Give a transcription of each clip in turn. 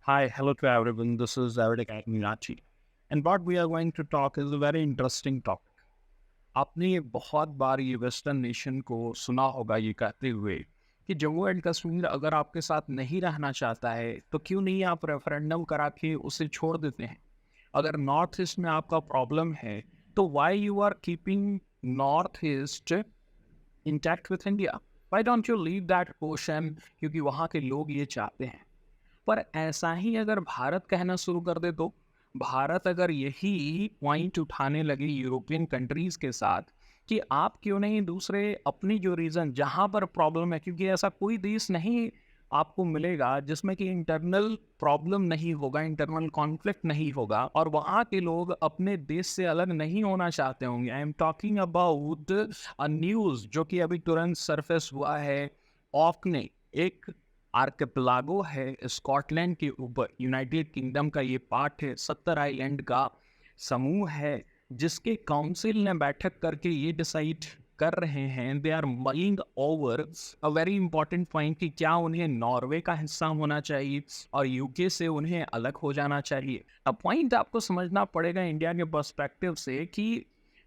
Hi, hello to everyone. This is David Academy Rachi. And what we are going to talk is a very interesting topic. आपने ये बहुत बार ये western nation को सुना होगा ये कहते हुए कि जम्मू एंड कश्मीर अगर आपके साथ नहीं रहना चाहता है तो क्यों नहीं आप रेफरेंडम करा के उसे छोड़ देते हैं। अगर नॉर्थ ईस्ट में आपका प्रॉब्लम है तो why you are keeping north east intact with India. Why don't you leave that portion, क्योंकि वहाँ के लोग ये चाहते हैं। पर ऐसा ही अगर भारत कहना शुरू कर दे तो भारत अगर यही पॉइंट उठाने लगे यूरोपियन कंट्रीज के साथ कि आप क्यों नहीं दूसरे अपनी जो रीजन जहां पर प्रॉब्लम है, क्योंकि ऐसा कोई देश नहीं आपको मिलेगा जिसमें कि इंटरनल प्रॉब्लम नहीं होगा, इंटरनल कॉन्फ्लिक्ट नहीं होगा और वहाँ के लोग अपने देश से अलग नहीं होना चाहते होंगे। आई am talking about a news जो कि अभी तुरंत सरफेस हुआ है। ऑकने एक आर्किपेलागो है स्कॉटलैंड के ऊपर, यूनाइटेड किंगडम का ये पार्ट है, 70 आइलैंड का समूह है जिसके काउंसिल ने बैठक करके ये डिसाइड कर रहे हैं, they are mulling over a very important point कि क्या उन्हें नॉर्वे का हिस्सा होना चाहिए और यूके से उन्हें अलग हो जाना चाहिए। अब पॉइंट आपको समझना पड़ेगा इंडिया के पर्सपेक्टिव से कि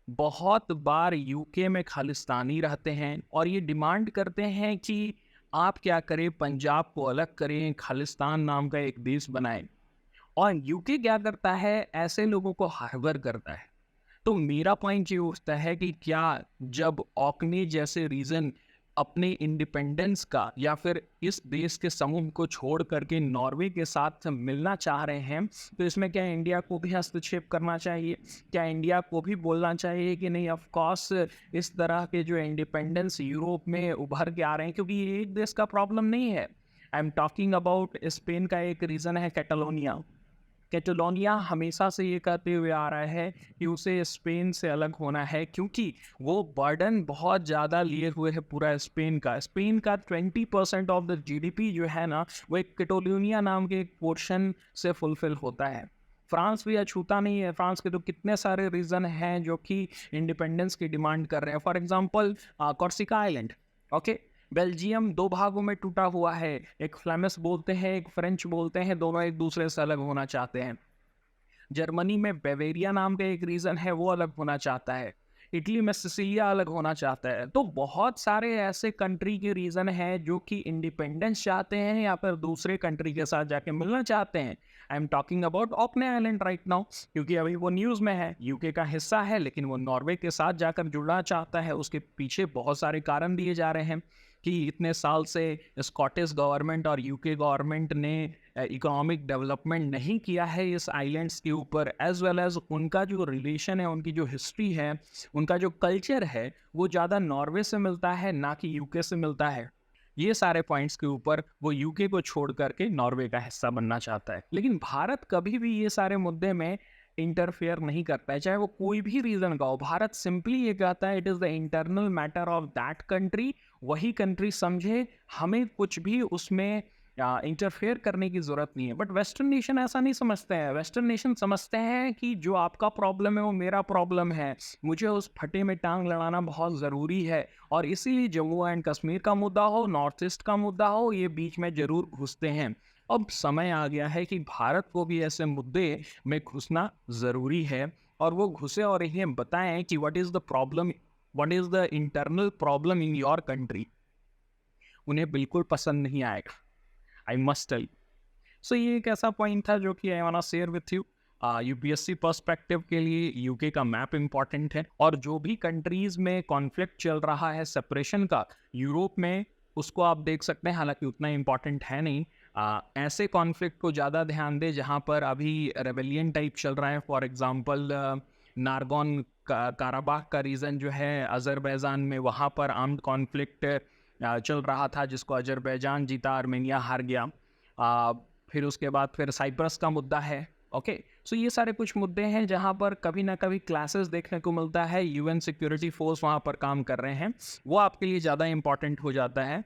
बहुत बार यूके में खालिस्तानी रहते हैं और ये डिमांड करते हैं कि आप क्या करें, पंजाब को अलग करें, खालिस्तान नाम का एक देश बनाएं। और यूके क्या करता है, ऐसे लोगों को हार्बर करता है। तो मेरा पॉइंट ये उठता है कि क्या जब ऑकने जैसे रीजन अपने इंडिपेंडेंस का या फिर इस देश के समूह को छोड़ करके नॉर्वे के साथ मिलना चाह रहे हैं, तो इसमें क्या इंडिया को भी हस्तक्षेप करना चाहिए? क्या इंडिया को भी बोलना चाहिए कि नहीं, ऑफ कोर्स इस तरह के जो इंडिपेंडेंस यूरोप में उभर के आ रहे हैं, क्योंकि ये एक देश का प्रॉब्लम नहीं है। आई एम टॉकिंग अबाउट स्पेन का एक रीजन है कैटलोनिया। कैटलोनिया हमेशा से ये कहते हुए आ रहा है कि उसे स्पेन से अलग होना है, क्योंकि वो बर्डन बहुत ज़्यादा लिए हुए है पूरा स्पेन का 20% ऑफ द जीडीपी जो है ना, वो एक कैटलोनिया नाम के एक पोर्शन से फुलफिल होता है। फ्रांस भी अछूता नहीं है, फ्रांस के तो कितने सारे रीजन हैं जो कि इंडिपेंडेंस की डिमांड कर रहे हैं। For example Corsica island, okay. Belgium दो भागों में टूटा हुआ है, एक फ्लेमिश बोलते हैं, एक फ्रेंच बोलते हैं, दोनों एक दूसरे से अलग होना चाहते हैं। जर्मनी में बेवेरिया नाम का एक रीजन है, वो अलग होना चाहता है। इटली में सिसिलिया अलग होना चाहता है। तो बहुत सारे ऐसे कंट्री के रीजन हैं जो कि इंडिपेंडेंस चाहते हैं या फिर दूसरे कंट्री के साथ जाके मिलना चाहते हैं। I am talking about Orkney island right now, क्योंकि अभी वो न्यूज़ में है, यूके का हिस्सा है लेकिन वो नॉर्वे के साथ जाकर जुड़ना चाहता है। उसके पीछे बहुत सारे कारण दिए जा रहे हैं कि इतने साल से स्कॉटिश गवर्नमेंट और यूके गवर्नमेंट ने इकोनॉमिक डेवलपमेंट नहीं किया है इस आइलैंड्स के ऊपर, एज वेल एज उनका जो रिलेशन है, उनकी जो हिस्ट्री है, उनका जो कल्चर है, वो ज़्यादा नॉर्वे से मिलता है ना कि यूके से मिलता है। ये सारे पॉइंट्स के ऊपर वो यूके को छोड़ करके नॉर्वे का हिस्सा बनना चाहता है। लेकिन भारत कभी भी ये सारे मुद्दे में इंटरफेयर नहीं करता है, चाहे वो कोई भी रीजन का हो। भारत सिंपली ये कहता है it is the internal matter of that country, वही कंट्री समझे, हमें कुछ भी उसमें इंटरफेयर करने की ज़रूरत नहीं है। बट वेस्टर्न नेशन ऐसा नहीं समझते हैं। वेस्टर्न नेशन समझते हैं कि जो आपका प्रॉब्लम है वो मेरा प्रॉब्लम है, मुझे उस फटे में टांग लड़ाना बहुत ज़रूरी है, और इसीलिए जम्मू एंड कश्मीर का मुद्दा हो, नॉर्थ ईस्ट का मुद्दा हो, ये बीच में ज़रूर घुसते हैं। अब समय आ गया है कि भारत को भी ऐसे मुद्दे में घुसना ज़रूरी है और वो घुसे और इन्हें बताएं कि what is the problem, what is the internal problem in your country. उन्हें बिल्कुल पसंद नहीं आएगा, आई मस्ट टेल। सो ये एक ऐसा पॉइंट था जो कि I want share with you. UPSC perspective के लिए यूके का मैप इंपॉर्टेंट है, और जो भी कंट्रीज में कॉन्फ्लिक्ट चल रहा है सेपरेशन का यूरोप में, उसको आप देख सकते हैं, हालांकि उतना इंपॉर्टेंट है नहीं। ऐसे कॉन्फ्लिक्ट को ज़्यादा ध्यान दें जहाँ पर अभी रेबेलियन टाइप चल रहा है। फॉर एग्जांपल नारगोन काराबाग का रीजन जो है अजरबैजान में, वहाँ पर आर्म्ड कॉन्फ्लिक्ट चल रहा था जिसको अजरबैजान जीता, आर्मेनिया हार गया। फिर उसके बाद फिर साइप्रस का मुद्दा है। ओके, सो ये सारे कुछ मुद्दे हैं जहाँ पर कभी ना कभी क्लासेस देखने को मिलता है। यूएन सिक्योरिटी फोर्स वहाँ पर काम कर रहे हैं, वो आपके लिए ज़्यादा इंपॉर्टेंट हो जाता है।